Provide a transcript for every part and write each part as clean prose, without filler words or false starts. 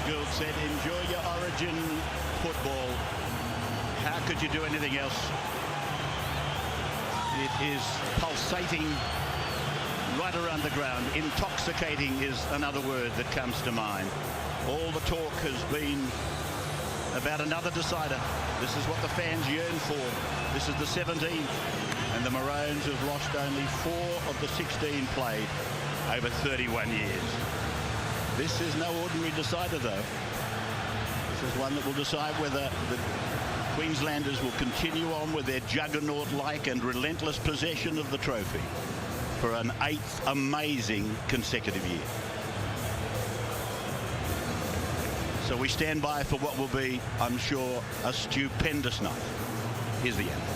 Gould said, enjoy your Origin football. How could you do anything else? It is pulsating right around the ground. Intoxicating is another word that comes to mind. All the talk has been about another decider. This is what the fans yearn for. This is the 17th, and the Maroons have lost only 4 of the 16 played over 31 years. This is no ordinary decider, though. This is one that will decide whether the Queenslanders will continue on with their juggernaut-like and relentless possession of the trophy for an 8th amazing consecutive year. So we stand by for what will be, I'm sure, a stupendous night. Here's the anthem.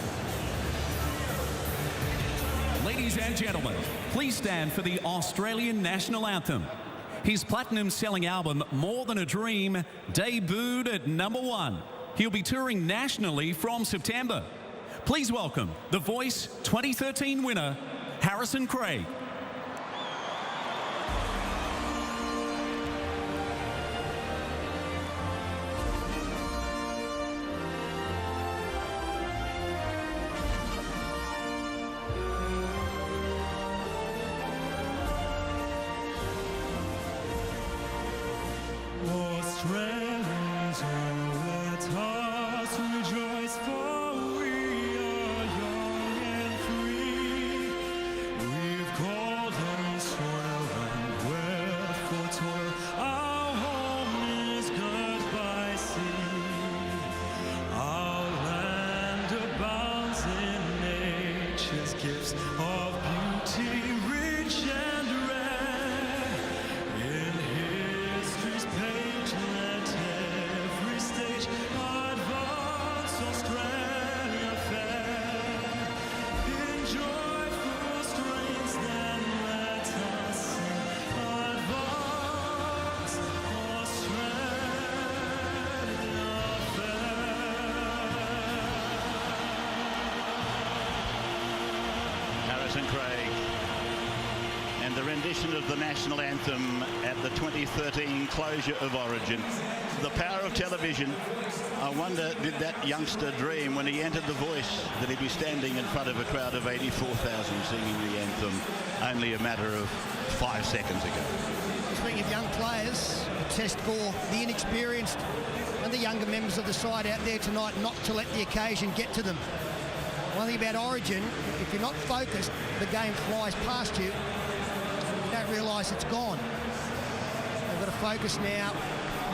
Ladies and gentlemen, please stand for the Australian National Anthem. His platinum-selling album, More Than a Dream, debuted at #1. He'll be touring nationally from September. Please welcome The Voice 2013 winner, Harrison Craig. Australians, let us rejoice, for we are young and free. We've golden soil and wealth for toil. Our home is good by sea. Our land abounds in nature's gifts of beauty, rich and rare. In history's page, let every stage advance Australia fair. In joyful strains, then let us sing, advance Australia fair. Harrison Craig and the rendition of the national anthem at the 2013 closure of Origin. The power of television. I wonder, did that youngster dream when he entered The Voice that he'd be standing in front of a crowd of 84,000 singing the anthem only a matter of 5 seconds ago? Speaking of young players, a test for the inexperienced and the younger members of the side out there tonight, not to let the occasion get to them. One thing about Origin, if you're not focused, the game flies past you. You don't realise it's gone. They've got to focus now,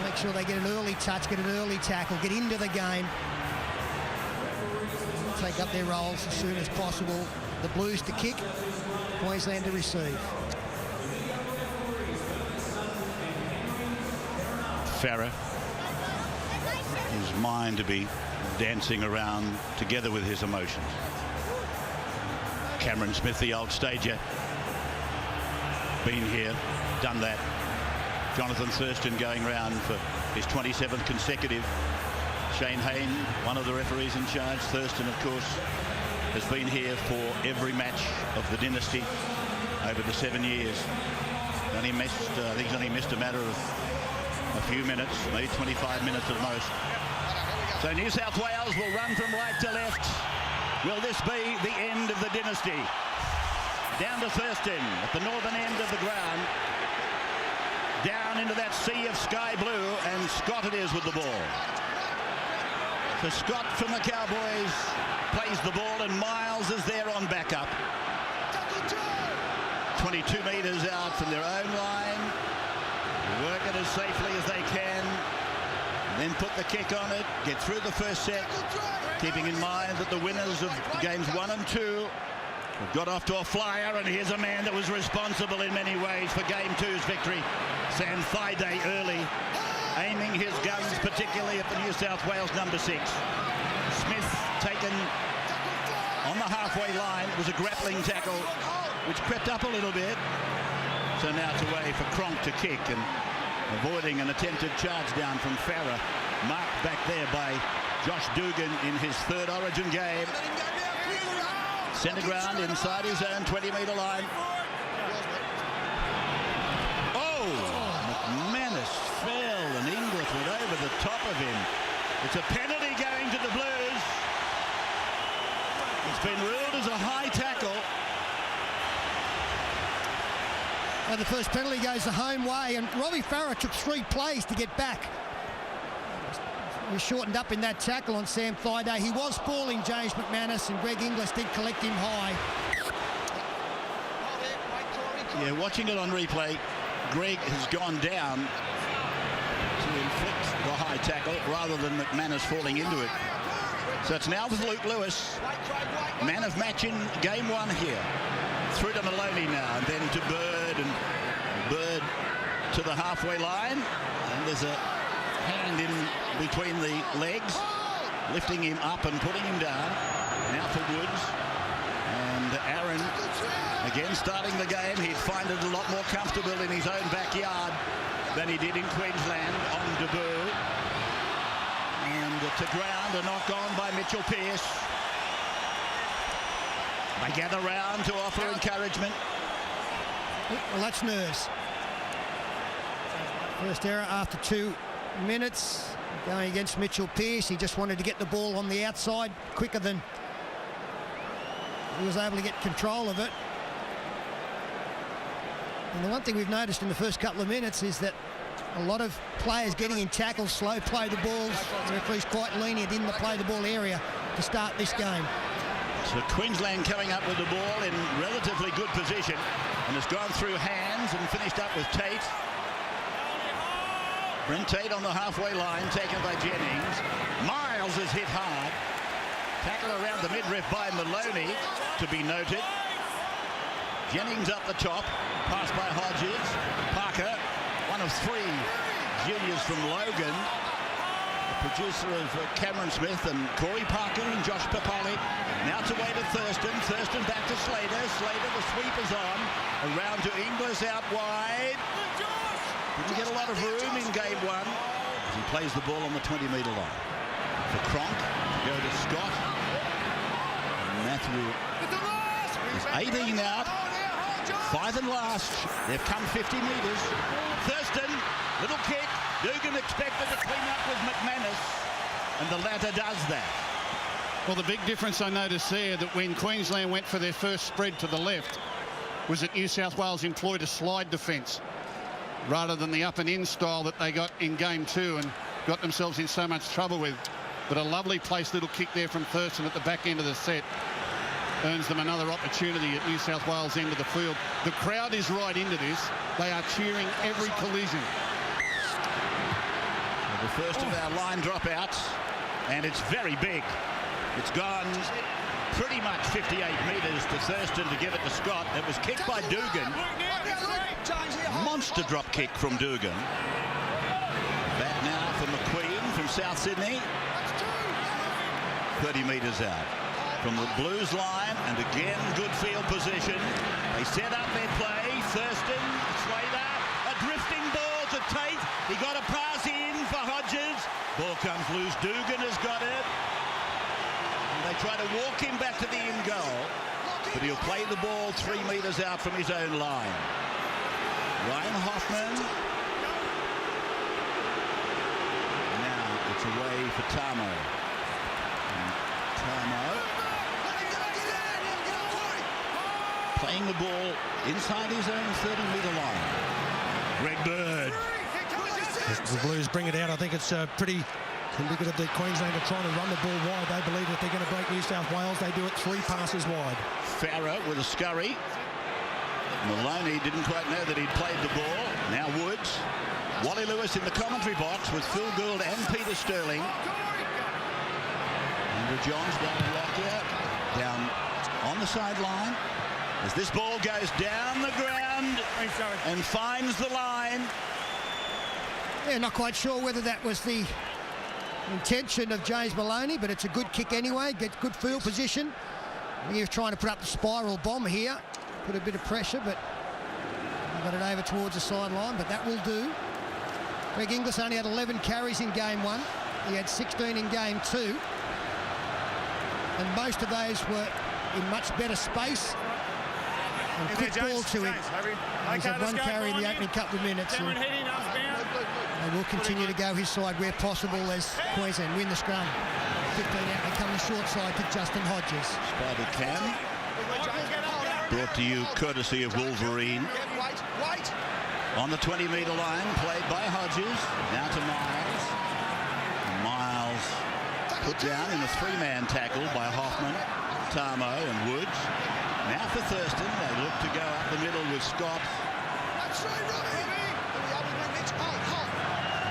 make sure they get an early touch, get an early tackle, get into the game, take up their roles as soon as possible. The Blues to kick, Queensland to receive. Farah, his mind to be dancing around together with his emotions. Cameron Smith, the old stager, been here, done that. Jonathan Thurston going round for his 27th consecutive. Shane Hayne, one of the referees in charge. Thurston, of course, has been here for every match of the dynasty over the 7 years. Only missed, I think he's only missed a matter of a few minutes, maybe 25 minutes at most. So New South Wales will run from right to left. Will this be the end of the dynasty? Down to Thurston at the northern end of the ground. Down into that sea of sky blue, and Scott it is with the ball. So Scott from the Cowboys plays the ball, and Miles is there on backup. 22 metres out from their own line. Work it as safely as they can. Then put the kick on it, get through the first set, keeping in mind that the winners of games 1 and 2 have got off to a flyer, and here's a man that was responsible in many ways for game 2's victory. Sam Thaiday early, aiming his guns particularly at the New South Wales number 6. Smith taken on the halfway line. It was a grappling tackle which crept up a little bit. So now it's away for Cronk to kick, and avoiding an attempted charge down from Farah. Marked back there by Josh Dugan in his 3rd Origin game. Centre ground inside his own 20-metre line. Oh! McManus fell, and Inglis of him. It's a penalty going to the Blues. It's been ruled as a high tackle. And the first penalty goes the home way, and Robbie Farah took 3 plays to get back. He was shortened up in that tackle on Sam Thaiday. He was falling, James McManus, and Greg Inglis did collect him high. Yeah, watching it on replay, Greg has gone down to inflict the high tackle rather than McManus falling into it. So it's now with Luke Lewis, man of match in game 1 here. Through to Maloney now, and then to Bird, and Bird to the halfway line. And there's a hand in between the legs, lifting him up and putting him down. Now for Woods. And Aaron, again starting the game. He'd find it a lot more comfortable in his own backyard than he did in Queensland on debut. And to ground, a knock on by Mitchell Pearce. They gather round to offer encouragement. Well, that's nerves. First error after 2 minutes. Going against Mitchell Pearce. He just wanted to get the ball on the outside quicker than he was able to get control of it. And the one thing we've noticed in the first couple of minutes is that a lot of players getting in tackles, slow play the balls. The referee's quite lenient in the play the ball area to start this game. So Queensland coming up with the ball in relatively good position, and has gone through hands and finished up with Tate. Brent Tate on the halfway line, taken by Jennings. Miles is hit hard. Tackle around the midriff by Maloney, to be noted. Jennings up the top, passed by Hodges. Parker, one of 3 juniors from Logan. Producer of Cameron Smith and Corey Parker and Josh Papali. Now to Wade to Thurston. Thurston back to Slater. Slater, the sweep is on. Around to Inglis out wide. Didn't get a lot of room in game 1 as he plays the ball on the 20-metre line. For Cronk to go to Scott. And Matthew is 18 out. 5 and last. They've come 50 metres. Thurston, little kick. Dugan expected to clean up with McManus, and the latter does that. Well, the big difference I noticed there, that when Queensland went for their first spread to the left, was that New South Wales employed a slide defence rather than the up and in style that they got in game 2 and got themselves in so much trouble with. But a lovely placed little kick there from Thurston at the back end of the set earns them another opportunity at New South Wales end of the field. The crowd is right into this. They are cheering every collision. The first of our line dropouts, and it's very big. It's gone pretty much 58 metres to Thurston to give it to Scott. It was kicked by Dugan. Monster drop kick from Dugan. Back now for McQueen from South Sydney. 30 metres out from the Blues line, and again good field position. They set up their play. Thurston, Slater, a drifting ball to Tate. He got a pass in for Hodges. Ball comes loose. Dugan has got it. And they try to walk him back to the in goal, but he'll play the ball 3 metres out from his own line. Ryan Hoffman. Now it's away for Tamo. And Tamo playing the ball inside his own 30-metre line. Greg Bird. The Blues bring it out. I think it's pretty indicative that Queensland are trying to run the ball wide. They believe that they're going to break New South Wales. They do it 3 passes wide. Farah with a scurry. Maloney didn't quite know that he'd played the ball. Now Woods. Wally Lewis in the commentary box with Phil Gould and Peter Sterling. Andrew Johns down in Lockyer. Down on the sideline. As this ball goes down the ground and finds the line. Yeah, not quite sure whether that was the intention of James Maloney, but it's a good kick anyway. Get good field position. He's trying to put up the spiral bomb here. Put a bit of pressure, but he got it over towards the sideline, but that will do. Greg Inglis only had 11 carries in game 1. He had 16 in game 2. And most of those were in much better space. And quick ball to him. He's had 1 carry in the opening couple of minutes. They will continue to go his side where possible as Queensland win the scrum. 15 out, they come the short side to Justin Hodges. Spider Cam. Brought to you courtesy of Wolverine. On the 20-metre line, played by Hodges. Now to Miles. Miles put down in a three-man tackle by Hoffman, Tarmo and Woods. Now for Thurston. They look to go up the middle with Scott.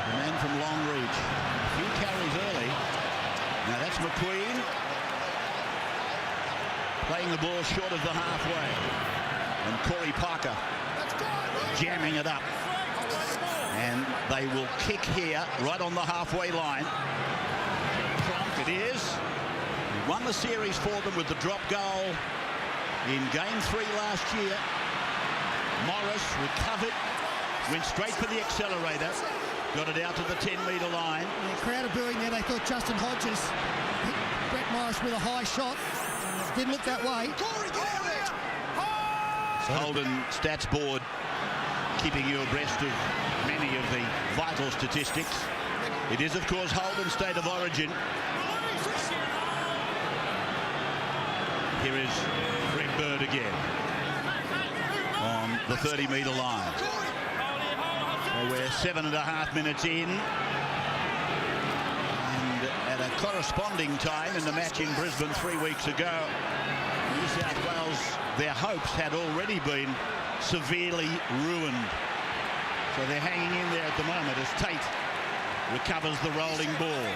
The man from long reach. A few carries early. Now that's McQueen. Playing the ball short of the halfway. And Corey Parker jamming it up. And they will kick here right on the halfway line. Cronk it is. He won the series for them with the drop goal in Game 3 last year. Morris recovered, went straight for the accelerator, got it out to the 10-metre line. The crowd are booing there. They thought Justin Hodges hit Brett Morris with a high shot. Didn't look that way. Holden Stats Board keeping you abreast of many of the vital statistics. It is, of course, Holden State of Origin. Here is Greg Bird again on the 30-metre line. So we're 7.5 minutes in. And at a corresponding time in the match in Brisbane 3 weeks ago, New South Wales, their hopes had already been severely ruined. So they're hanging in there at the moment as Tate recovers the rolling ball.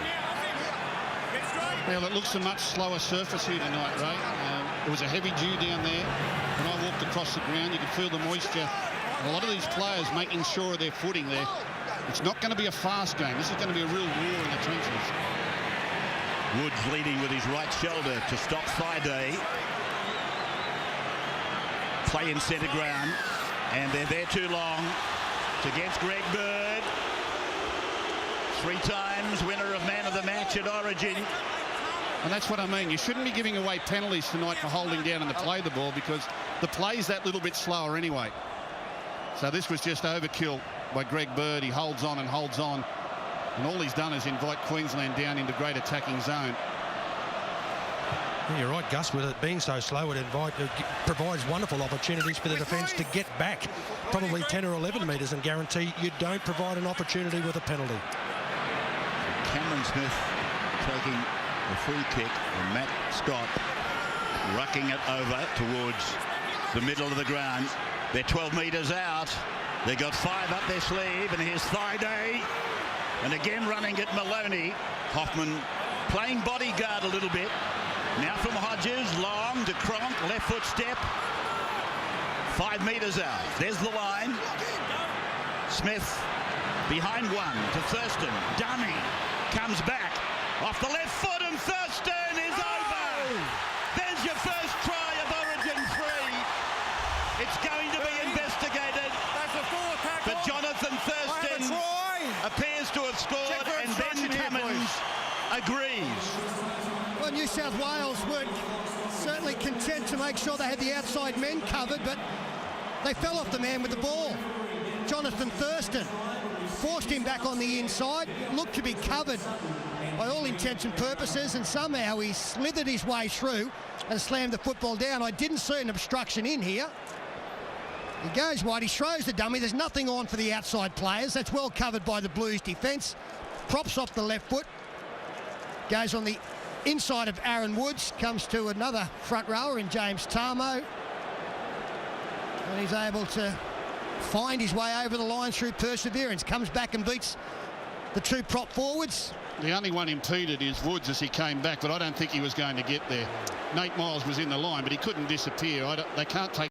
Well, it looks a much slower surface here tonight, Ray. There was a heavy dew down there. When I walked across the ground, you could feel the moisture. A lot of these players making sure of their footing there. It's not going to be a fast game. This is going to be a real war in the trenches. Woods leading with his right shoulder to stop Friday. Play in centre ground, and they're there too long. It's against Greg Bird. 3 times winner of man of the match at Origin. And that's what I mean. You shouldn't be giving away penalties tonight for holding down and to play the ball, because the play's that little bit slower anyway. So this was just overkill by Greg Bird. He holds on and holds on. And all he's done is invite Queensland down into great attacking zone. Yeah, you're right, Gus. With it being so slow, it provides wonderful opportunities for the defence to get back probably 10 or 11 metres and guarantee you don't provide an opportunity with a penalty. Cameron Smith taking the free kick, and Matt Scott rucking it over towards the middle of the ground. They're 12 metres out. They got 5 up their sleeve, and here's Friday. And again running at Maloney. Hoffman playing bodyguard a little bit. Now from Hodges, long to Cronk, left foot step. 5 metres out. There's the line. Smith behind one to Thurston. Dummy comes back off the left foot, and Thurston is over. There's your first try of Origin-3. It's going to be investigated. But Jonathan Thurston appears to have scored, and Ben Cummins agrees. Well, New South Wales were certainly content to make sure they had the outside men covered, but they fell off the man with the ball. Jonathan Thurston forced him back on the inside, looked to be covered by all intents and purposes, and somehow he slithered his way through and slammed the football down. I didn't see an obstruction in here. He goes wide, he throws the dummy. There's nothing on for the outside players. That's well covered by the Blues defence. Props off the left foot. Goes on the inside of Aaron Woods. Comes to another front rower in James Tarmo. And he's able to find his way over the line through perseverance. Comes back and beats the 2 prop forwards. The only one impeded is Woods as he came back, but I don't think he was going to get there. Nate Miles was in the line, but he couldn't disappear. They can't take